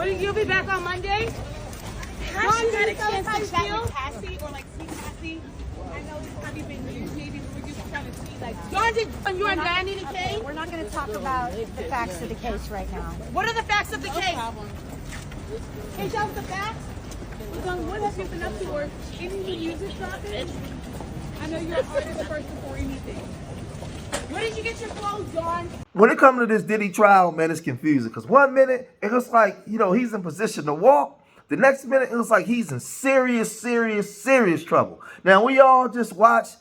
You'll be back on Monday? Has you had a chance to chat with Cassie or like see Cassie? I know this have you been used maybe were you trying to see like Dawn, you and Danny the case? We're not going to talk about the facts of the case right now. What are the facts of the case? Can you tell us the facts? Dawn, what have you been up to or any music dropping? I know you're an artist first before anything. Where did you get your clothes, Dawn? When it comes to this Diddy trial, man, it's confusing. Because 1 minute, it looks like, he's in position to walk. The next minute, it looks like he's in serious trouble. Now, we all just watched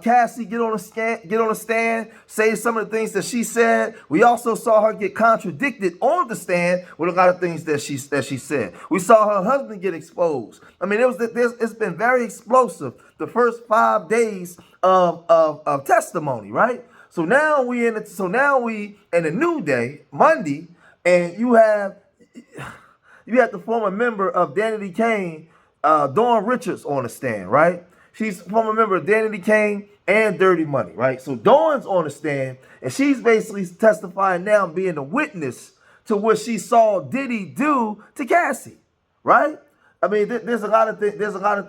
Cassie get on a stand, say some of the things that she said. We also saw her get contradicted on the stand with a lot of things that she said. We saw her husband get exposed. I mean, it's been very explosive the first 5 days of testimony, right? So now we in a new day, Monday, and you have the former member of Diddy Kane, Dawn Richards, on the stand, right? She's a former member of Diddy Kane and Dirty Money, right? So Dawn's on the stand, and she's basically testifying now, being a witness to what she saw Diddy do to Cassie, right? I mean, there's a lot of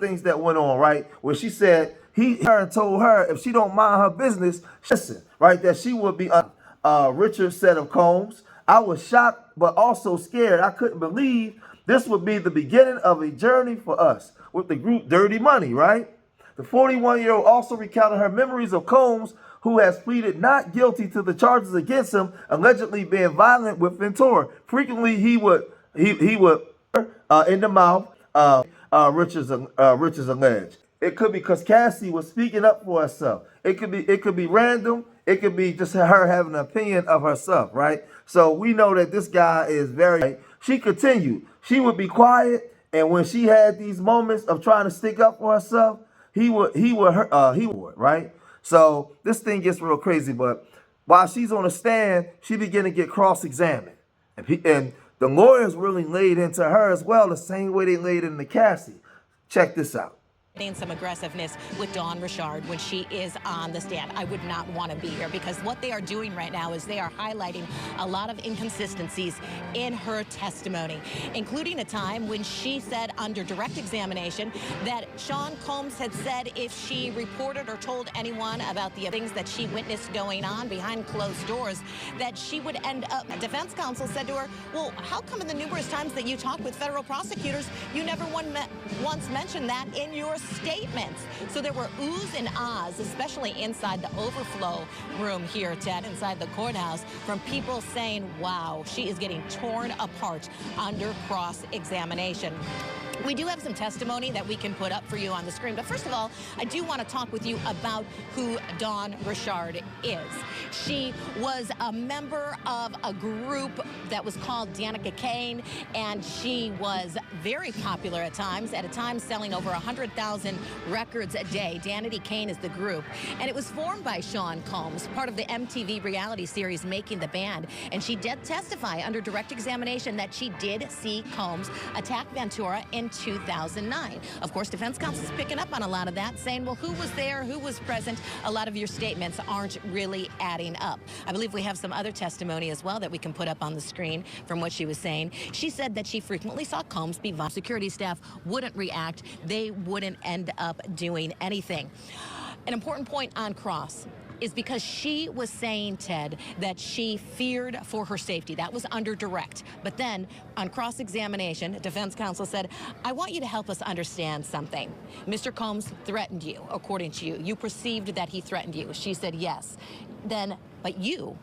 things that went on, right? Where she said her told her if she don't mind her business, listen, right, that she would be a richer set of combs. I was shocked, but also scared. I couldn't believe this would be the beginning of a journey for us with the group Dirty Money, right? The 41-year-old also recounted her memories of Combs, who has pleaded not guilty to the charges against him, allegedly being violent with Ventura. Frequently, he would in the mouth. Richards alleged. It could be because Cassie was speaking up for herself. It could be random. It could be just her having an opinion of herself, right? So we know that this guy is very. She continued. She would be quiet, and when she had these moments of trying to stick up for herself, he would, right? So this thing gets real crazy. But while she's on the stand, she began to get cross-examined, and the lawyers really laid into her as well, the same way they laid into Cassie. Check this out. Some aggressiveness with Dawn Richard when she is on the stand. I would not want to be here because what they are doing right now is they are highlighting a lot of inconsistencies in her testimony, including a time when she said under direct examination that Sean Combs had said if she reported or told anyone about the things that she witnessed going on behind closed doors, that she would end up. Defense counsel said to her, well, how come in the numerous times that you talked with federal prosecutors, you never once mentioned that in your statements? So there were oohs and ahs, especially inside the overflow room here, Ted, inside the courthouse, from people saying, wow, she is getting torn apart under cross-examination. We do have some testimony that we can put up for you on the screen. But first of all, I do want to talk with you about who Dawn Richard is. She was a member of a group that was called Danica Kane, and she was very popular at a time selling over 100,000 records a day. Danity Kane is the group. And it was formed by Sean Combs, part of the MTV reality series Making the Band. And she did testify under direct examination that she did see Combs attack Ventura in 2009. Of course, defense counsel is picking up on a lot of that, saying, well, who was there? Who was present? A lot of your statements aren't really adding up. I believe we have some other testimony as well that we can put up on the screen from what she was saying. She said that she frequently saw Combs be violent. Security staff wouldn't react. They wouldn't end up doing anything. An important point on cross is because she was saying, Ted, that she feared for her safety. That was under direct. But then on cross-examination, defense counsel said, I want you to help us understand something. Mr. Combs threatened you, according to you. You perceived that he threatened you. She said yes. Then, but you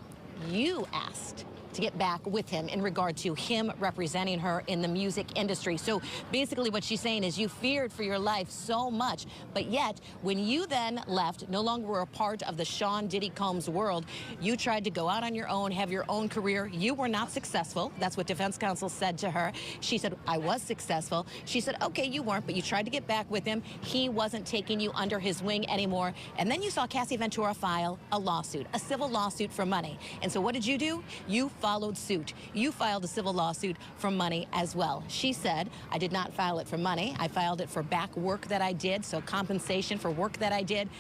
asked to get back with him in regard to him representing her in the music industry. So basically what she's saying is you feared for your life so much, but yet when you then left, no longer were a part of the Sean Diddy Combs world, you tried to go out on your own, have your own career. You were not successful. That's what defense counsel said to her. She said, I was successful. She said, okay, you weren't, but you tried to get back with him. He wasn't taking you under his wing anymore. And then you saw Cassie Ventura file a lawsuit, a civil lawsuit for money. And so what did you do? You followed suit. You filed a civil lawsuit for money as well. She said, I did not file it for money. I filed it for back work that I did, so compensation for work that I did.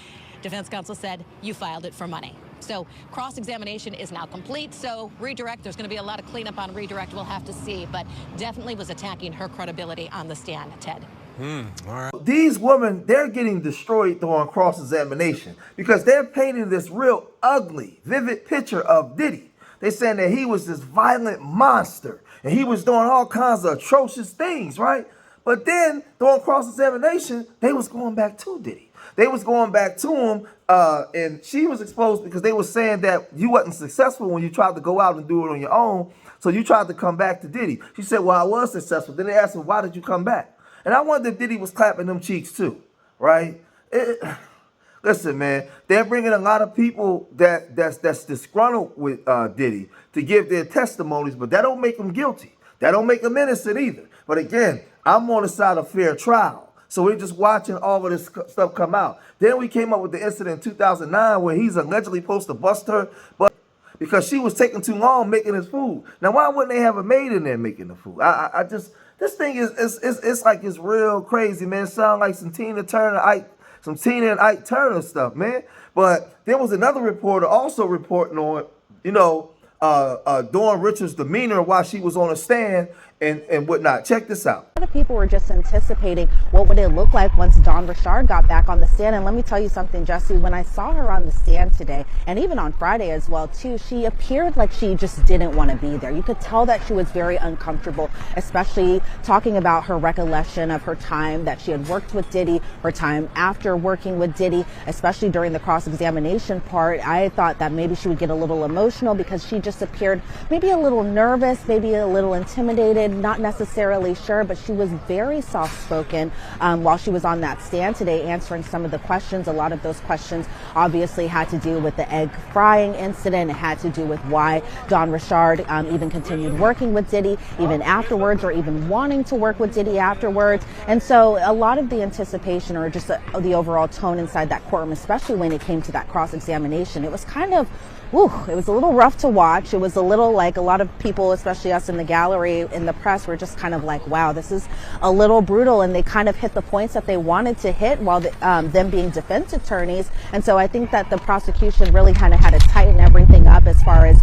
Defense counsel said, you filed it for money. So cross-examination is now complete. So redirect, there's going to be a lot of cleanup on redirect. We'll have to see, but definitely was attacking her credibility on the stand, Ted. All right. These women, they're getting destroyed during cross-examination because they're painting this real ugly, vivid picture of Diddy. They're saying that he was this violent monster and he was doing all kinds of atrocious things, right? But then during cross-examination, they was going back to Diddy. They was going back to him, and she was exposed because they were saying that you wasn't successful when you tried to go out and do it on your own, so you tried to come back to Diddy. She said, well, I was successful. Then they asked her, why did you come back? And I wonder if Diddy was clapping them cheeks too, right? Listen, man, they're bringing a lot of people that's disgruntled with Diddy to give their testimonies, but that don't make them guilty. That don't make them innocent either. But again, I'm on the side of fair trial. So we're just watching all of this stuff come out. Then we came up with the incident in 2009 where he's allegedly supposed to bust her, but because she was taking too long making his food. Now, why wouldn't they have a maid in there making the food? I just, this thing it's like it's real crazy, man. It sounds like some Tina and Ike Turner stuff, man. But there was another reporter also reporting on, Dawn Richards' demeanor while she was on a stand and whatnot. Check this out. A lot of people were just anticipating what would it look like once Dawn Richard got back on the stand. And let me tell you something, Jesse, when I saw her on the stand today, and even on Friday as well too, she appeared like she just didn't want to be there. You could tell that she was very uncomfortable, especially talking about her recollection of her time that she had worked with Diddy, her time after working with Diddy, especially during the cross-examination part. I thought that maybe she would get a little emotional because she just appeared maybe a little nervous, maybe a little intimidated, not necessarily sure, but she was very soft-spoken while she was on that stand today answering some of the questions. A lot of those questions obviously had to do with the egg frying incident. It had to do with why Dawn Richard even continued working with Diddy even afterwards, or even wanting to work with Diddy afterwards. And so a lot of the anticipation, or just the overall tone inside that courtroom, especially when it came to that cross-examination, it was kind of, it was a little rough to watch. It was a little like a lot of people, especially us in the gallery, in the press, were just kind of like, wow, this is a little brutal. And they kind of hit the points that they wanted to hit while them being defense attorneys. And so I think that the prosecution really kind of had to tighten everything up as far as,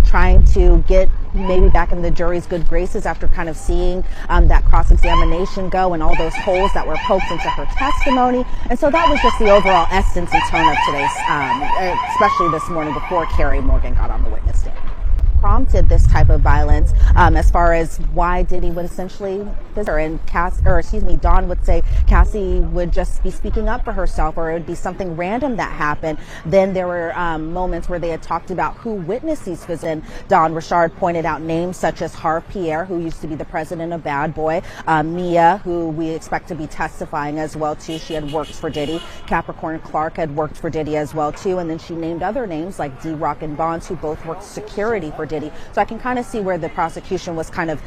trying to get maybe back in the jury's good graces after kind of seeing that cross-examination go and all those holes that were poked into her testimony. And so that was just the overall essence and tone of today's, especially this morning before Carrie Morgan got on the witness stand. Prompted this type of violence as far as why Diddy would essentially visit her, and Dawn would say Cassie would just be speaking up for herself, or it would be something random that happened. Then there were moments where they had talked about who witnessed these visits, and Dawn Richard pointed out names such as Harve Pierre, who used to be the president of Bad Boy, Mia, who we expect to be testifying as well too. She had worked for Diddy. Capricorn Clark had worked for Diddy as well too, and then she named other names like D-Rock and Bonds, who both worked security for Diddy. So I can kind of see where the prosecution was kind of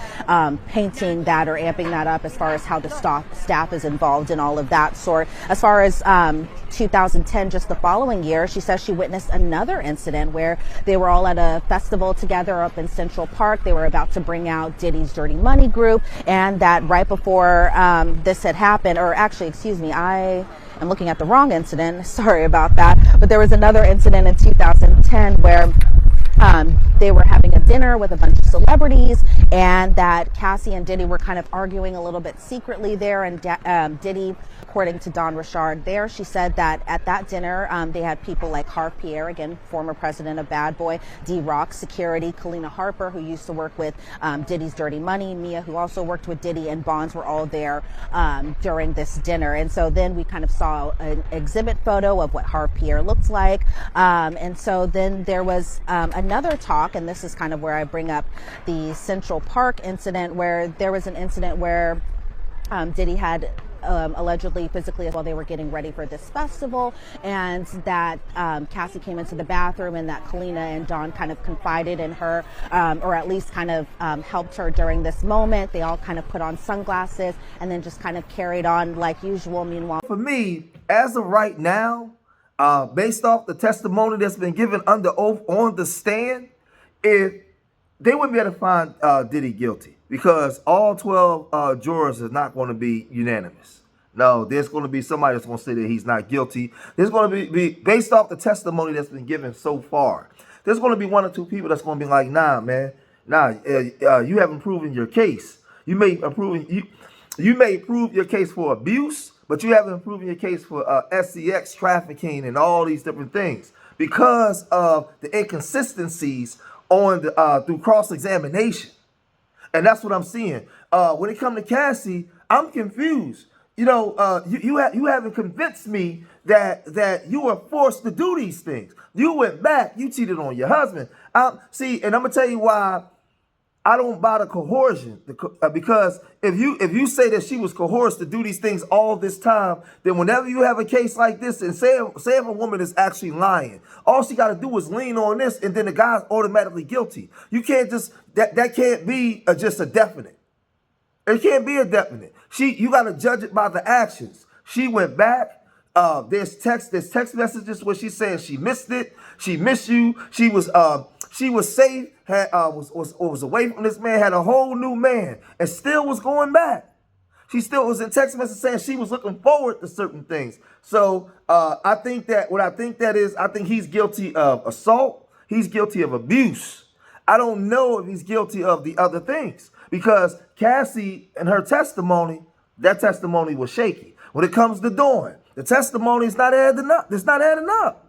painting that or amping that up as far as how the staff is involved in all of that sort. As far as 2010, just the following year, she says she witnessed another incident where they were all at a festival together up in Central Park. They were about to bring out Diddy's Dirty Money group, and that right before this had happened, or actually, excuse me, I'm looking at the wrong incident. Sorry about that. But there was another incident in 2010 where they were having a dinner with a bunch of celebrities, and that Cassie and Diddy were kind of arguing a little bit secretly there. And Diddy, according to Dawn Richard there, she said that at that dinner, they had people like Harve Pierre, again, former president of Bad Boy, D-Rock, security, Kalina Harper, who used to work with Diddy's Dirty Money, Mia, who also worked with Diddy, and Bonds were all there during this dinner. And so then we kind of saw an exhibit photo of what Harve Pierre looked like. And so then there was another talk, and this is kind of where I bring up the Central Park incident, where there was an incident where Diddy had allegedly physically while they were getting ready for this festival, and that Cassie came into the bathroom, and that Kalina and Dawn kind of confided in her, or at least kind of helped her during this moment. They all kind of put on sunglasses and then just kind of carried on like usual. Meanwhile, For me, as of right now, based off the testimony that's been given under oath on the stand, if they wouldn't be able to find Diddy guilty, because all 12 jurors are not going to be unanimous. No, there's going to be somebody that's going to say that he's not guilty. There's going to be based off the testimony that's been given so far. There's going to be 1 or 2 people that's going to be like, nah, man, nah, you haven't proven your case. You may prove your case for abuse, but you haven't proven your case for SCX trafficking and all these different things because of the inconsistencies on the through cross-examination. And that's what I'm seeing. When it comes to Cassie, I'm confused. You know, you haven't convinced me that you were forced to do these things. You went back. You cheated on your husband. See, and I'm gonna tell you why I don't buy the coercion. Because if you say that she was coerced to do these things all this time, then whenever you have a case like this, and say if a woman is actually lying, all she got to do is lean on this, and then the guy's automatically guilty. You can't just that can't be just a definite. It can't be a definite. You got to judge it by the actions. She went back. There's text messages where she's saying she missed it. She missed you. She was safe. Was away from this man. Had a whole new man, and still was going back. She still was in text message saying she was looking forward to certain things. So I think he's guilty of assault. He's guilty of abuse. I don't know if he's guilty of the other things because Cassie and her testimony, that testimony was shaky. When it comes to Dawn, the testimony is not adding up. It's not adding up.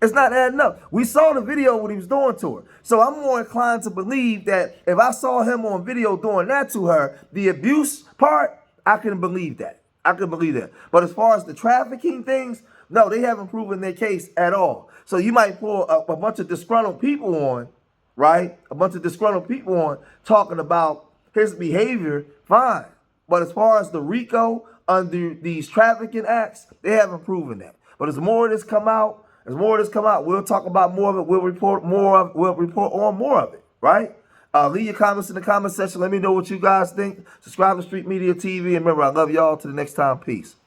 It's not adding up. We saw the video what he was doing to her. So I'm more inclined to believe that if I saw him on video doing that to her, the abuse part, I can believe that. I can believe that. But as far as the trafficking things, no, they haven't proven their case at all. So you might pull a bunch of disgruntled people on, right? A bunch of disgruntled people on talking about his behavior, fine. But as far as the RICO under these trafficking acts, they haven't proven that. But as more of this come out, we'll talk about more of it. We'll report on more of it, right? Leave your comments in the comment section. Let me know what you guys think. Subscribe to Street Media TV. And remember, I love y'all. Till the next time. Peace.